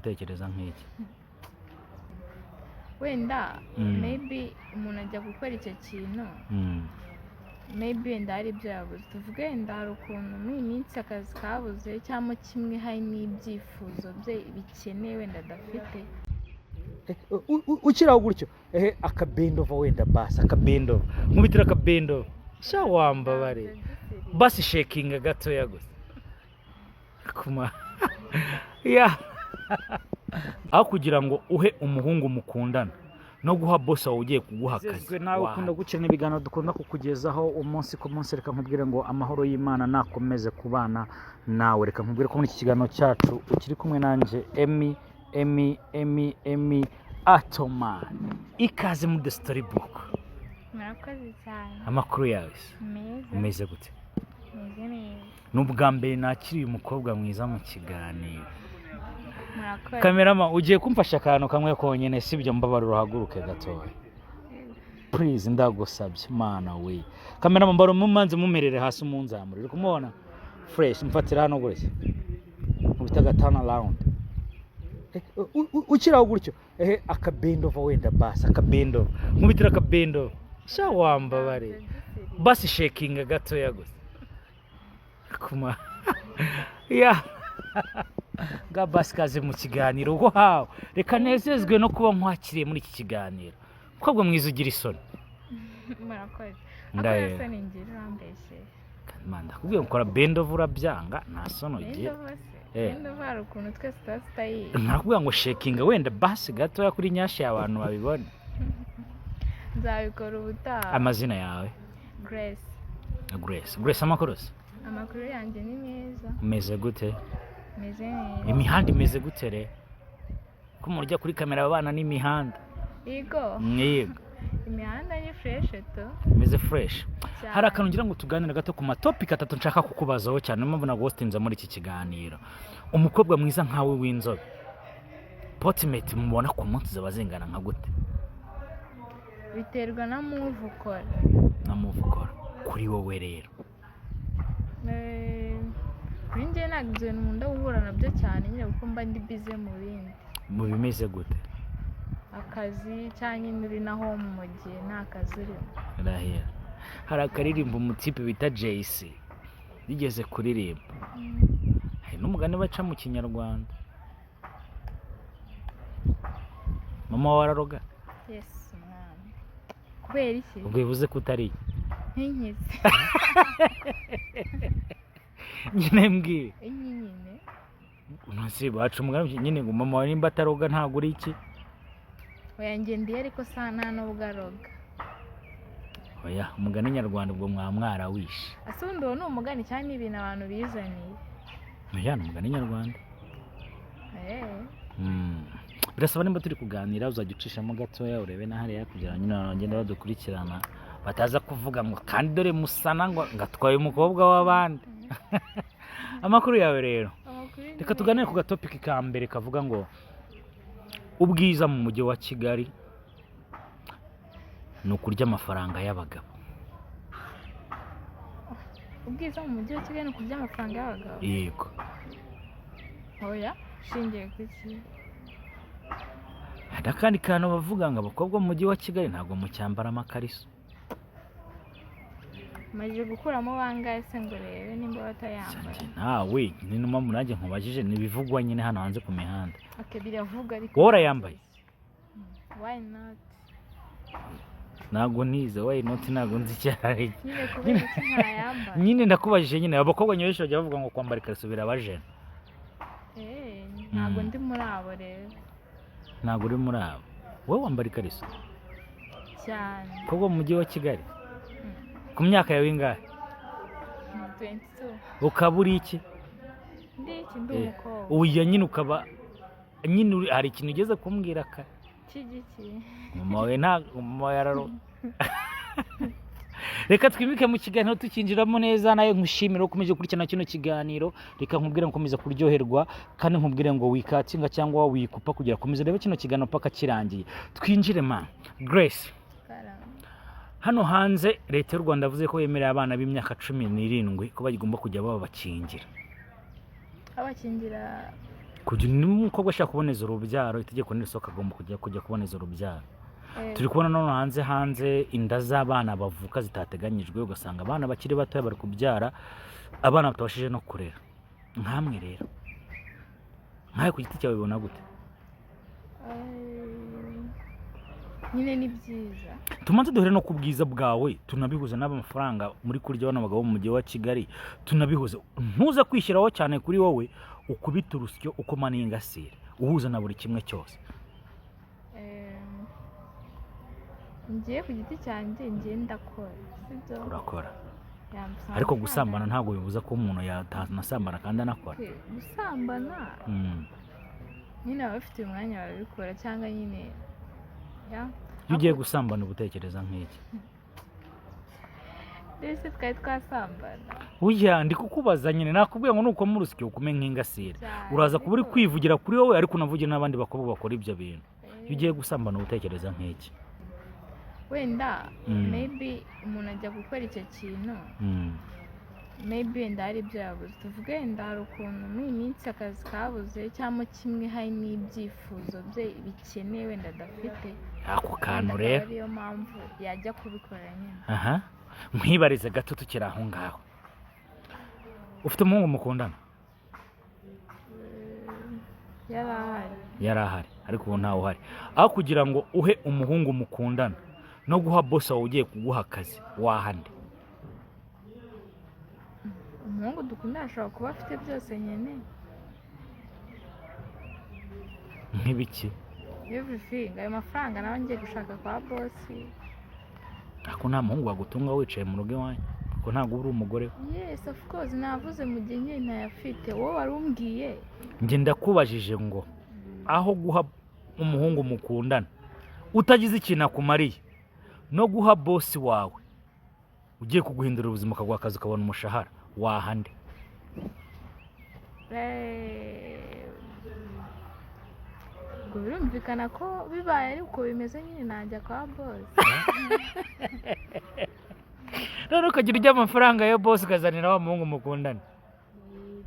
utekereza nk'iki? wenda maybe umuntu ajya gukora icyo kintu maybe wenda hari ibyo yabuze, tuvuge wenda hari ukuntu muri iyi minsi akazi kabuze cyangwa kimwe hari n'ibyifuzo bye bikenewe wenda adafite. Ukiraho gutyo akabendova wenda basi akabendova nkubitira akabendova sha wambabare basi shakinga gatoya gusa kuma ya aho kugira ngo uhe umuhungu mukundana no guha boss wawe ugiye kuguha akazi. Nawe ukunda gukina ibiganiro dukunda kukugezaho umunsi ku munsi, reka nkubwire ngo amahoro y'Imana nakomeze kubana nawe. Reka nkubwire ko muri iki kiganiro cyacu ukiri kumwe nanjye Emmy Atoman. Ikaze mu The Storybook. Murakoze cyane. Amakuru yawe umeze gute? Meze neza. N'ubwa mbere nakiriye umukobwa mwiza mu kiganiro. Murakoze. Kamerama ugiye kumfasha akantu kamwe konyene sibyo, mbabarira uhaguruke gatoya please, ndagusabye mana we. Kamerama mbaro mumanze mumerere hasi umunzamure, uri kumubona fresh, mfatira hano gutya ubitaga turn around. Ukiraho gutyo akabendova wenda basi akabendova nkubitira akabendova sha wambabare basi shakinga gatoya gusa kuma ya ga basi kaze mu kiganiro. Wow, reka nezezwe no kuba nkwakiriye muri iki kiganiro. Mukobwa mwiza ugira isoni. Murakoze. Ndaye. Akora soni ngira urambeshye. Kamanda kubwiye gukora bendova urabyanga nta sono ugiye. Bendova hari ukuntu twese tutayiri. Nakubwira ngo shakinga wenda basi gatoya kuri nyashi y'abantu babibona. Nzabikora ubutaha. Amazina yawe? Grace amakuru? Amakuru yanjye ni meza. Umeze gute? Meze neza. Imihanda imeze gute re? Ko murya kuri kamera abana n'imihanda. Yego. Yego. Imihanda ni fresh to. Meze fresh. Hari akantu ngira ngo tuganire gato ku matopic atatu nshaka kukubazaho cyane, mpamvu nagostinza muri iki kiganiro. Umukobwa mwiza nkawe w'inzobe, Potmate mubona ku munsi zabazingana nka gute? Biterwa na move ukora. Kuri wowe rero? Kuri njye ntabwo ibyo bintu nkunda guhura nabyo cyane nyine kuko mba ndi busy mu bindi. Mu bimeze gute? Akazi cyangwa uri naho mu gihe nta kazi urimo. Rahira hari akaririmbo umutipe bita JC yigeze kuririmba, hari n'umugani baca mu Kinyarwanda, mama wararoga. Yes mwana. Kubera iki? Ubwo bivuze ko utari nkinyitse. nyine mbwire nyine unasi bacu umugani nyine ngo mama wawe nimba ataroga ntago uri iki? Oya njye ndi ariko sana n'ubwo aroga. Oya umugani nyarwanda ubwo mwamwara wishe. Asundo no umugani cyane ibintu abantu bizaniye. Oya umugani nyarwanda. Birasaba nimba turi kuganira uzajya ucishamo gatoya urebe na hariya kugira nyine abagenda badukurikirana bataza kuvuga ngo kandi dore musana ngo ngatwaye umukobwa w'abandi. Amakuru yawe rero? Reka tuganire ku gatopic ka mbere kavuga ngo ubwiza mu mujyi wa Kigali ni ukurya amafaranga y'abagabo. Ubwiza mu mujyi wa Kigali ni ukurya amafaranga y'abagabo? Yego. Oya shingiye kuki? Hari akandi kantu bavuga ngo abakobwa mu mujyi wa Kigali ntabwo mucyambara amakariso. Maje gukuramo bangahe se ngo rebe nimba batayambara? Nawe ni numa munajye nkubajije nibivugwa nyine hano hanze ku mihanda. Okay biravuga ariko wora yambaye. Why not? Nago nize why not nago nzi cyane. Nyine kubera iki ntayambara? Nyine ndakubajije nyine abakobwa nyesho bajya bavuga ngo kwambara ikariso birabajena. Ntago ndi muri abo rero. Ntago uri muri abo. Wowe wambara ikariso? Cyane. Kobwa mu mujyi wa Kigali? Ku myaka yawe ingahe? 22. Ukaburi iki? Ndi iki ndi umukobwa. Uya nyine ukaba nyine hari ikintu ugeze kumbwira ka? Kigiki? Mama we nta mama yararo. Reka twimike mu kiganiro tukinjiramo neza, nayo nkushimira ukomeje kurikirana kino kiganiro. Reka nkubwire nkomeza kuryoherwa kandi nkubwire ngo wikatinga cyangwa wikupa kugira komeza rebe kino kiganiro paka kirangiye. Twinjire ma Grace. Hano hanze leta y'u Rwanda avuze ko yemerera abana b'imyaka 17 ko bagomba kujya baba bakingira. Abakingira kugira n'umukobwa ashaka kuboneza urubyaro itegeko n'isoka agomba kujya kuboneza urubyaro. Turi kubona none hanze inda z'abana bavuka zitateganyijwe ugasanga abana bakiri bato bari kubyara abana batabashije no kurera. Nkamwe rero nkaye ku giti cyawe bibona gute? Nyine ni byiza tumanze duhere no kubwiza bwawe tunabihuza n'amafaranga muri kurya bana bagabo mu mujyi wa Kigali tunabihuza ntuza kwishyiraho cyane kuri wowe ukubita urusyo uko maningasire uhuza na buri kimwe cyose. ngiye ku giti cyanjye ngiye ndakora sibyo urakora ariko gusambana ntabwo bivuza ko umuntu yatanasambana kandi anakora. Gusambana nyine abafite umwanya babikora cyangwa nyine iyo ugiye gusambana ubutekereza nk'iki? Mbese twari twasambana? Oya ndi kukubaza nyine nakubwiye ngo nuko mu rusyo ukume nk'ingasire uraza kuba uri kwivugira kuri wowe ariko unavugira n'abandi bakobwa bakora ibyo bintu. Iyo ugiye gusambana ubutekereza nk'iki? Wenda maybe umuntu ajya gukora icyo kintu maybe wenda hari ibyo yabuze. Tuvuge wenda hari ukuntu muri iyi minsi akazi kabuze cyangwa kimwe hari n'ibyifuzo bye bikenewe wenda adafite ako kantu rero ariyo mpamvu yajya kubikora nyine. Nkwibarize gato tukiri aho ngaho ufite umuhungu mukundana? Yari ahari ariko ubu ntawe uhari. Aho kugira ngo uhe umuhungu mukundana no guha boss wawe ugiye kuguha akazi wahande? Umuhungu dukundana ashobora kuba afite byose nyine. Nk'ibiki? Everything. Ayo mafaranga nawe ngiye gushaka kwa boss. Ako nta muhungu wagutunga wicaye mu rugo iwanyu ko ntabwo uri umugore? Yes of course navuze mu gihe nyine ntayafite wowe warumbwiye. Njye ndakubajije ngo aho guha umuhungu mukundana utagize ikintu akumariye no guha boss wawe ugiye kuguhindura ubuzima ukaguha akazi ukabona umushahara wahande? Birumvikana ko bibaye ariko bimeze nyine najya kwa boss. Rero ukagira ijya amafaranga ya boss ukazanira wa muhungu mukundana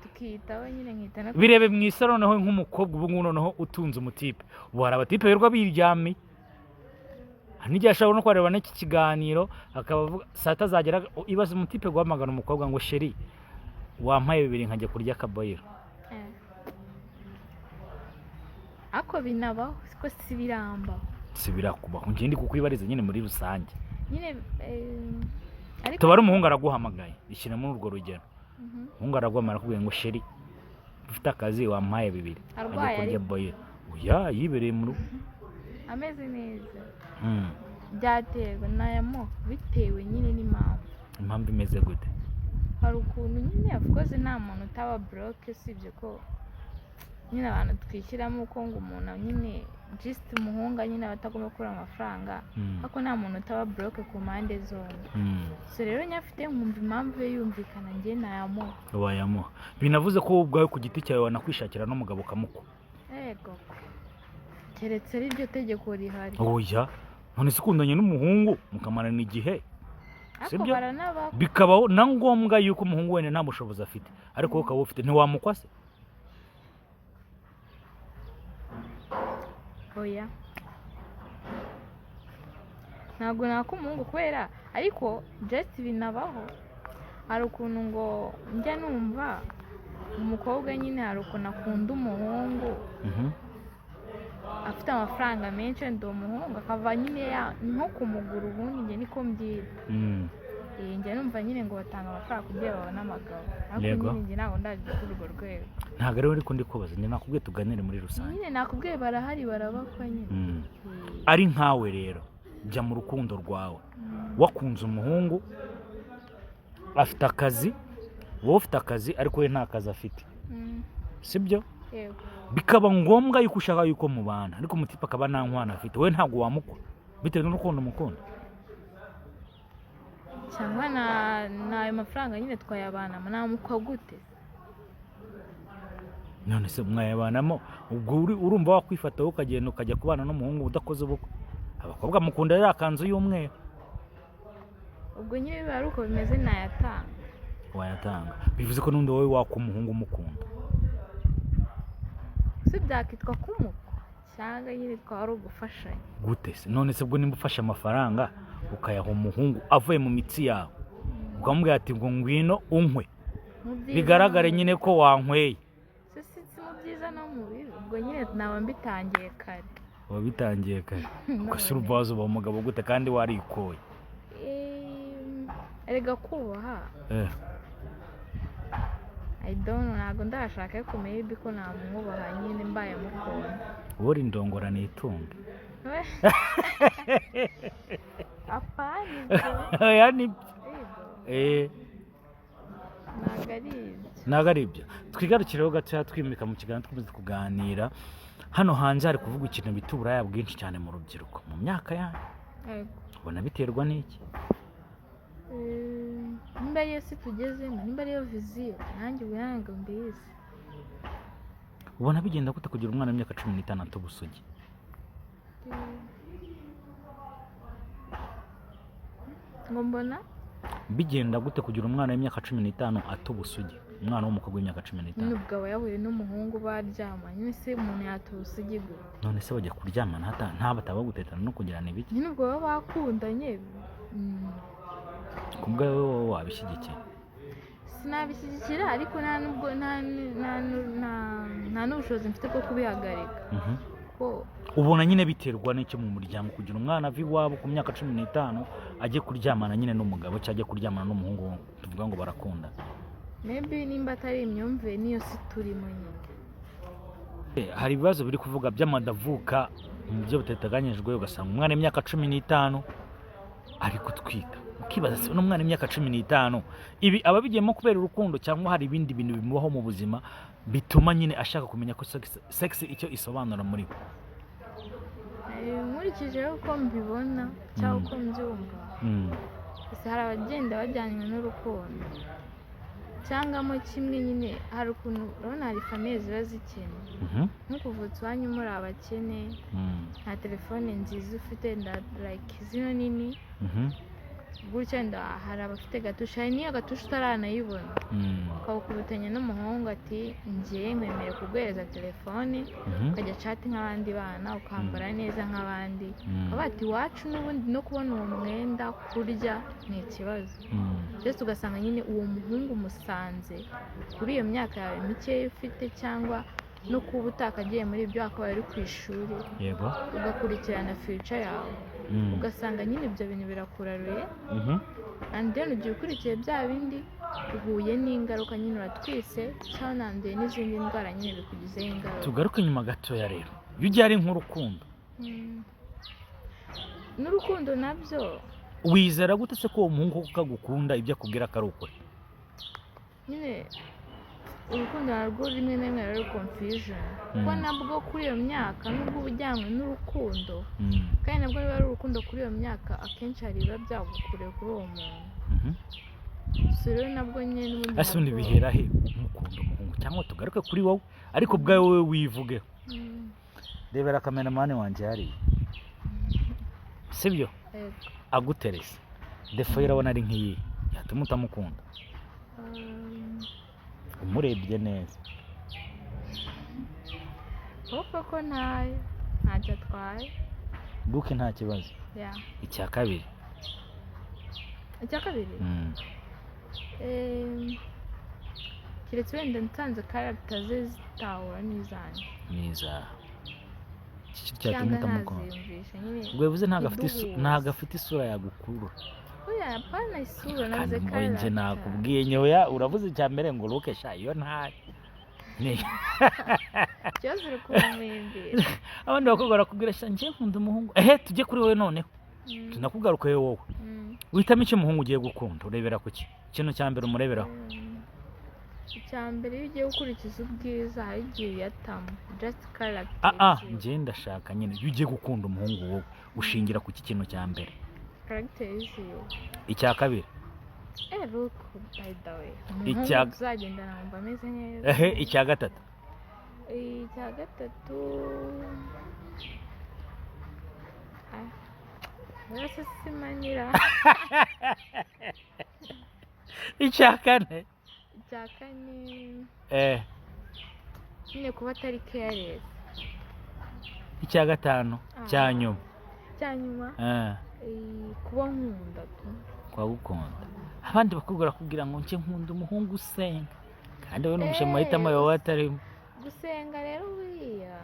tukitaho nyine nkitana birebe mu isaro noneho nk'umukobwa ubu ngubu noneho utunze umutipe ubu hari abatipe birwa biryami n'igihe ashobora no kwareba n'iki kiganiro akaba saa tazagera ibaze umutipe guhamagara umukobwa ngo sheri wampaye 2 nkajya kurya akaboyiro. Ako binabaho ko si birakubaho njye ndi kukwibariza nyine muri rusange nyine ariko tubara umuhungu araguhamagaye ishyira muri urwo rugero umuhungu araguhamagara akubwiye ngo sheri ufite akazi wampaye 2 ajya kurya boyiro. Oya yibereye mu rugo ameze neza. Byaterwa nayamo bitewe nyine n'impamvu imeze gute? hari ukuntu nyine of course nta muntu utaba bloke sibyo ko nyine abantu twishyiramo uko ngo umuntu nyine just umuhunga nyine abatagomba gukora amafaranga ariko nta muntu utaba bloke ku mpande zombi. So rero nyafite nkumva impamvu ye yumvikana njye nayamuha wayamuha. Binavuze ko ubwawe ku giti cyawe wanakwishakira n'umugabo kamuko? Yego keretse ari ryo tegeko rihari. Oya none sikundanye n'umuhungu mukamarana igihe sibyo bikabaho na ngombwa yuko umuhungu wene nta bushobozi afite ariko ukaba ufite ntiwamukwase? Oya ntabwo nakumuhungu kubera ariko just binabaho. Hari ukuntu ngo njya numva umukobwa nyine hari ukuntu akunda umuhungu afite amafaranga menshi ndo umuhungu akava nyine nko kumugura ubundi njye niko mbyita. Njye numva nyine ngo batanga amafaranga kugira babone amagabo ariko nyine njye ntabwo ndaje kuri urwo rwego. Ntabwo rero ariko ndi kubaza njye nakubwiye tuganire muri rusange. Nyine nakubwiye barahari barabakwa nyine. Ari nkawe rero jya mu rukundo rwawe wakunze umuhungu afite akazi wowe ufite akazi ariko we nta kazi afite sibyo? Yego. Bikaba ngombwa yuko ushaka yuko mubana ariko umutipe akaba nta nkwana afite we ntabwo wamukwa bitewe n'urukundo umukunda cyangwa nayo mafaranga nyine twayabana namukwa gute? None se mwayabanamo ubwo urumva wakwifataho ukagenda ukajya kubana n'umuhungu udakoze ubukwe? Abakobwa mukunda rero akanzu y'umweru ubwo nyine biba ari uko bimeze nayatanga. Wayatanga bivuze ko n'undi wowe waka umuhungu umukunda? se byakitwa kumuko cyangwa nyine twari ugufashanya gute se none se bwo nimba ufashe amafaranga ukayaha umuhungu avuye mu mitsi yawe ukamubwira ati ngo ngwino unkwe bigaragare nyine ko wankweye si mu byiza no mu bibi ubwo nyine naba mbitangiye kare wabitangiye kare gusa urubazo uba umugabo gute kandi warikoye erega kubaha I don't know ntabwo ndashaka ko maybe ko namwubaha nyine mbaye mukunda wowe indongora nitunge apani oya ni ntabwo ari ibyo twigarukireho gatoya twimika mu kiganiro twamaze kuganira hano hanze hari kuvuga ikintu bita uburaya bwinshi cyane mu rubyiruko mu myaka yanyu ubona biterwa n'iki nimba ariyo si tugezemo nimba ariyo viziyo nanjye ubu ntabwo mbizi ubona bigenda gute kugira umwana w'imyaka 15 atubusugi ngo mbona bigenda gute kugira umwana w'imyaka 15 atubusugi umwana w'umukobwa w'imyaka 15 nubwo aba yahuye n'umuhungu baryamanye se umuntu yatubusugi gute none se bajya kuryamana nta bataba gutetana no kugirana ibiki nubwo baba bakundanye kubwa wowe wabishyigikiye sinabishyigikira ariko nta nubwo nta n'ubushobozi mfite bwo kubihagarika ko ubona nyine biterwa n'icyo mu muryango kugira umwana ava iwabo ku myaka 15 ajye kuryamana nyine n'umugabo cyangwa ajye kuryamana n'umuhungu tuvuga ngo barakunda maybe nimba atari imyumvire niyo si turimo nyine hari ibibazo biri kuvuga by'amadavuka mu byo butateganyijwe ugasanga umwana w'imyaka 15 ari gutwita ukibaza se n'umwana w'imyaka 15 ibi aba bigiyemo kubera urukundo cyangwa hari ibindi bintu bimubaho mu buzima bituma nyine ashaka kumenya ko sex icyo isobanura muri we nkurikije uko mbibona cyangwa uko mbyumva gusa hari abagenda bajyanywe n'urukundo cyangwa mo kimwe nyine hari ukuntu urabona hari famiye ziba zikene nko kuvutsa iwanyu muri abakene nta telefone nziza ufite like zino nini gutya hari abafite gatusha hari n'iyo gatusha utaranayibona ukawukubitanya n'umuhungu ati ngiye nkwemeye kuguhereza telefone ukajya cati nk'abandi bana ukambara neza nk'abandi ukaba ati iwacu n'ubundi no kubona uwo mwenda kurya ni ikibazo byose ugasanga nyine uwo muhungu umusanze kuri iyo myaka yawe mikeya ufite cyangwa no kuba utakagiye muri ibyo akaba ari ku ishuri yego ugakurikirana future yawe ugasanga nyine ibyo bintu birakuraruye and then ugiye ukurikiye bya bindi uhuye n'ingaruka nyine uratwise cyangwa nanduye n'izindi ndwara nyine bikugizeho ingaruka tugaruke nyuma gatoya rero iyo ugiye ari nk'urukundo n'urukundo nabyo wizera gute se ko uwo muhungu kuko agukunda ibyo akubwira ko ari ukuri nyine urukundo narwo rimwe na rimwe rero confusion kuko nabwo kuri iyo myaka nubwo ubujyanywe n'urukundo kandi nabwo niba ari urukundo kuri iyo myaka akenshi hari biba byagukuriye kuri uwo muntu so rero nabwo nyine n'ubundi ese ubundi bihera he umukunda umuhungu cyangwa tugaruke kuri wowe ariko ubwawe wowe wivugeho rebera kameramani wanjye hariya sibyo aguterese defo irabona ari nk'iyi yatuma utamukunda umurebye neza kuko ko ntacyo atwaye duke nta kibazo icya kabiri keretse wenda nsanze karagita ze zitahura n'izanjye cyatuma utamukunda ubwo bivuze ntabwo afite isura yagukurura oya apana isura naze karagita nje nakubwiye nyoya uravuze cya mbere ngo ruke sha iyo ntari cyose rukumwimbira abandi bakobwa barakubwira sha nje nkunda umuhungu tujye kuri wowe noneho tunakugaruka wowe witamo icyo umuhungu ugiye gukunda urebera ku ki ikintu cya mbere umureberaho icya mbere iyo ugiye gukurikiza ubwiza hari igihe uyatamo just character njye ndashaka nyine iyo ugiye gukunda umuhungu wowe ushingira ku kintu cya mbere character yiziyo icya kabiri look by the way umuhungu uzagenda numva ameze neza icya gatatu rwose simanira icya kane nyine kuba atari careless. icya gatanu cya nyuma kuba nkunda tu. kwa gukunda abandi bakubwira kugira ngo nce nkunda umuhungu usenga kandi we n'umushe mahitamo yawe atarimo gusenga rero buriya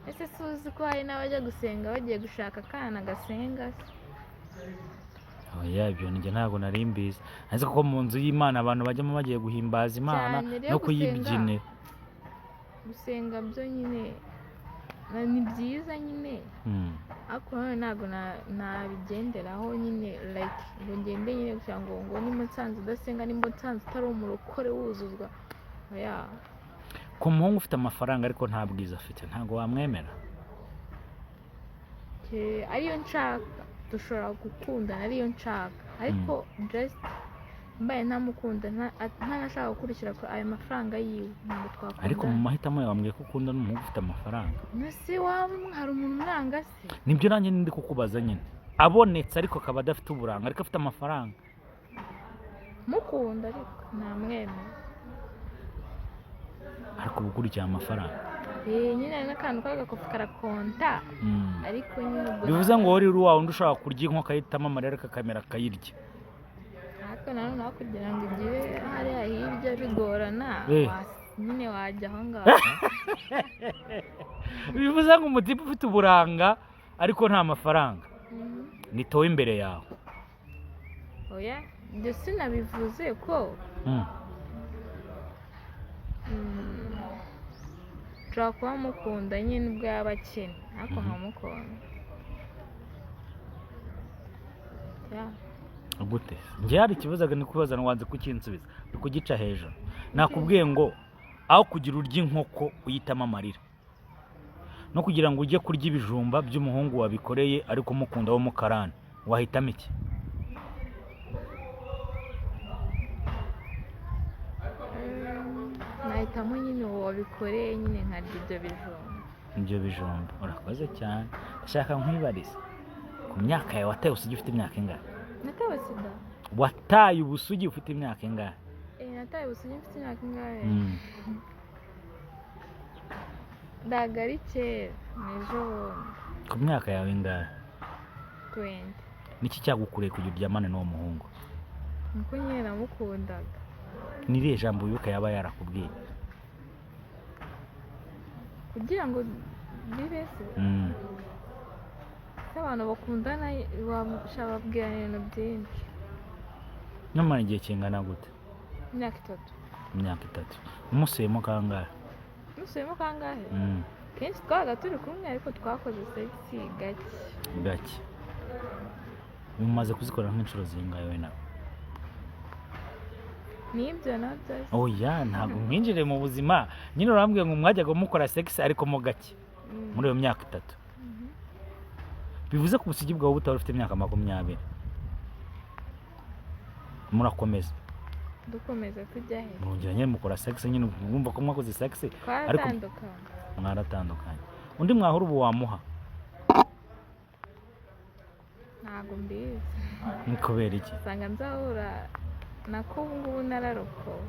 ese suzi ko hari n'abajya gusenga bagiye gushaka akana gasenga se? oya ibyo njye ntabwo nari mbizi nzi ko mu nzu y'Imana abantu bajyamo bagiye guhimbaza Imana no kuyibyinira. Gusenga byo nyine ni byiza nyine ariko ntabwo nabigenderaho nyine like ngo ngende nyine kugira ngo nimba nsanze udasenga nimba nsanze utari umurokore wuzuzwa oya. Ku muhungu ufite amafaranga ariko nta bwiza afite ntabwo wamwemera? Ariyo nshaka dushobora gukundana ariyo nshaka ariko just mbaye ntamukunda ntanashaka gukurikira ko ayo mafaranga yiwe ntabwo twakundana. Ariko mu mahitamo yawe wambwiye ko ukunda n'umuhungu ufite amafaranga. Nase hari umuntu umwanga se? Nibyo nanjye ndi kukubaza nyine abonetse ariko akaba adafite uburanga ariko afite amafaranga. Mukunda ariko ntamwemera. Ariko ubukurikira amafaranga nyine n'akantu k'agakofi karakonta ariko nyine bivuze ngo wari uri wawe undi ushaka kurya inkoko akayitamo amarira akakamera akayirya. ariko nanone aho kugira ngo igire hariya hirya bigorana nyine wajya aho ngaho. Bivuze ngo umutipe ufite uburanga ariko nta mafaranga nitowe imbere yawe. oya ibyo sinabivuze ko ushobora kuba mukunda nyine ubwo yaba akennye ariko nkamukunda. gute njye hari ikibazo ni kubaza nwanze kukinsubiza uri kugica hejuru. Nakubwiye ngo aho kugira urya inkoko uyitamo amarira no kugira ngo ujye kurya ibijumba by'umuhungu wabikoreye ariko umukunda wo mukarani wahitamo iki? nahitamo nyine wabikoreye nyine nkarya ibyo bijumba. Urakoze cyane. Ndashaka nkwibariza ku myaka yawe wataye ubusugi ufite imyaka ingahe? Nataye sida. Wataye ubusugi ufite imyaka ingahe? Nataye ubusugi mfite imyaka ingahe? Ndagari kera n'ejo bundi. Ku myaka yawe ingahe? 20. Niki cyagukureye kugira uryamane n'uwo muhungu? Nuko nyine namukundaga. Ni irihe jambo wibuka yaba yarakubwiye? Kugira ngo bibe se abantu bakundana babwira ibintu byinshi. Nyamara igihe kingana gute? Imyaka 3. Imyaka 3. Umusuyemo kangahe? Kenshi twabaga turi kumwe ariko twakoze sex gake. Umaze kuzikora nk'inshuro zingahe we nawe? Nibyo nabyo. Oya ntabwo mwinjire mu buzima nyine urambwiye ngo mwajyaga mukora sex ariko mo gake muri iyo myaka 3. Bivuze ko ubusugi bwawe butari ufite imyaka 20. Murakomeza. Dukomeza tujya he? Mwongera nyine mukora sex nyine wumva ko mwakoze sex ariko mwaratandukanye. Undi mwahura ubu wamuha? Ntabwo mbizi. Ni kubera iki? Sanga nzahura nako ngubu nararoko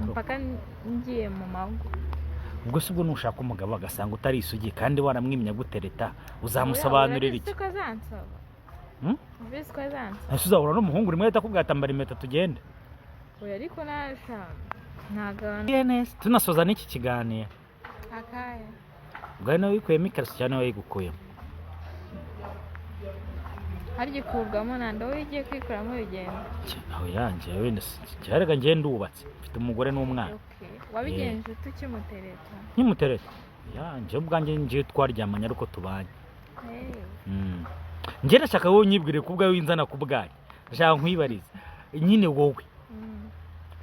mpaka ngiye mu mago. Ubwo se ubwo nushaka umugabo agasanga utari isugi kandi waramwimya gutereta uzamusobanurira iki? Mbese ko azansa. Ese uzahura n'umuhungu rimwe atakubwira atambara impeta tugende? Oya ariko nasha ntagana. Yes, tunasoza n'iki kiganiro. Akaye. Ubwo nawe wikuyemo ikariso cyane wayigukuyemo. Harya kurwamo nanda wowe igiye kwikoramo urugendo. Aho yanjye wenda cyarega ngiye ndubatse mfite umugore n'umwana. Wabigenje tukimutereta? Nkimutereta yanjye ubwanjye ngiye twaryamanye ariko tubanye. Ngiye ndashaka wowe unyibwire ku bwawe winzana ku bwawe. Ndashaka nkwibariza nyine wowe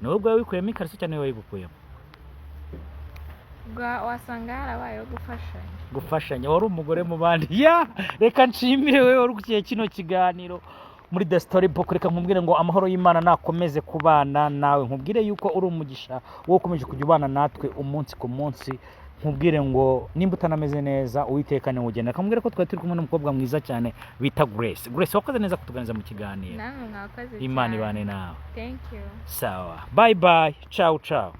nawe ubwawe wikuyemo ikariso cyane wayigukuyemo. Wasanga harabayeho gufashanya wari umugore mu bandi. Reka nshimire wewe wari ukiye kino kiganiro muri The Story Book. Reka nkubwire ngo amahoro y'Imana nakomeze kubana nawe. Nkubwire yuko uri umugisha wo ukomeje kujya ubana natwe umunsi ku munsi. Nkubwire ngo nimba utanameze neza uwitekane ugenda. Nkubwire ko twari turi kumwe n'umukobwa mwiza cyane bita Grace. Grace wakoze neza kutuganiriza mu kiganiro. Namwe mwakoze cyane. Imana ibane nawe. Thank you. Sawa. Bye bye. Ciao ciao.